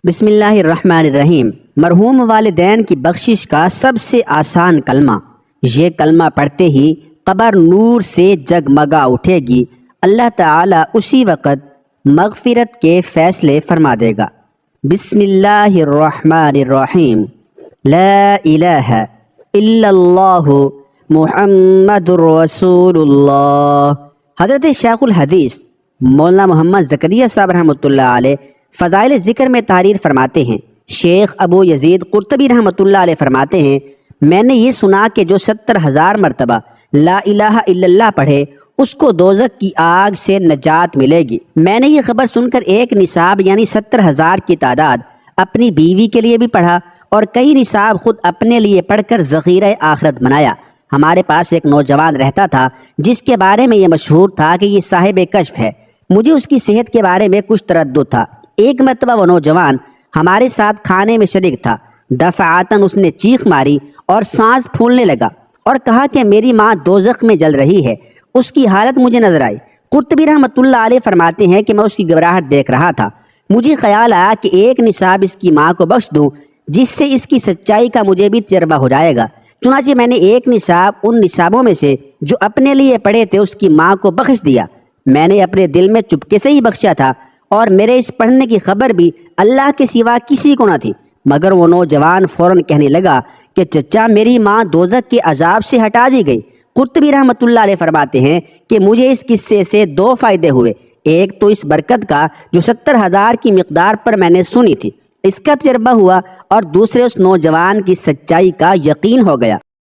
بسم اللہ الرحمن الرحیم۔ مرحوم والدین کی بخشش کا سب سے آسان کلمہ، یہ کلمہ پڑھتے ہی قبر نور سے جگمگا اٹھے گی۔ اللہ تعالیٰ اسی وقت مغفرت کے فیصلے فرما دے گا۔ بسم اللہ الرحمن الرحیم۔ لا الہ الا اللہ محمد رسول اللہ۔ حضرت شیخ الحدیث مولانا محمد زکریا صاحب رحمۃ اللہ علیہ فضائل ذکر میں تحریر فرماتے ہیں۔ شیخ ابو یزید قرطبی رحمۃ اللہ علیہ فرماتے ہیں، میں نے یہ سنا کہ جو 70,000 مرتبہ لا الہ الا اللہ پڑھے اس کو دوزخ کی آگ سے نجات ملے گی۔ میں نے یہ خبر سن کر ایک نصاب یعنی 70,000 کی تعداد اپنی بیوی کے لیے بھی پڑھا اور کئی نصاب خود اپنے لیے پڑھ کر ذخیرہ آخرت بنایا۔ ہمارے پاس ایک نوجوان رہتا تھا جس کے بارے میں یہ مشہور تھا کہ یہ صاحب کشف ہے۔ مجھے اس کی صحت کے بارے میں کچھ تردد تھا۔ ایک مرتبہ وہ نوجوان ہمارے ساتھ کھانے میں شریک تھا۔ دفعاتاً اس نے چیخ ماری اور سانس پھولنے لگا اور کہا کہ میری ماں دوزخ میں جل رہی ہے۔ اس کی حالت مجھے نظر آئی۔ قرطبی رحمۃ اللہ علیہ فرماتے ہیں کہ میں اس کی گھبراہٹ دیکھ رہا تھا۔ مجھے خیال آیا کہ ایک نصاب اس کی ماں کو بخش دوں جس سے اس کی سچائی کا مجھے بھی تجربہ ہو جائے گا۔ چنانچہ میں نے ایک نصاب ان نصابوں میں سے جو اپنے لیے پڑھے تھے اس کی ماں کو بخش دیا۔ میں نے اپنے دل میں چپکے سے ہی بخشا تھا اور میرے اس پڑھنے کی خبر بھی اللہ کے سوا کسی کو نہ تھی، مگر وہ نوجوان فوراً کہنے لگا کہ چچا میری ماں دوزخ کے عذاب سے ہٹا دی گئی۔ قرطبی رحمۃ اللہ علیہ فرماتے ہیں کہ مجھے اس قصے سے 2 فائدے ہوئے۔ ایک تو اس برکت کا جو 70,000 کی مقدار پر میں نے سنی تھی، اس کا تجربہ ہوا، اور دوسرے اس نوجوان کی سچائی کا یقین ہو گیا۔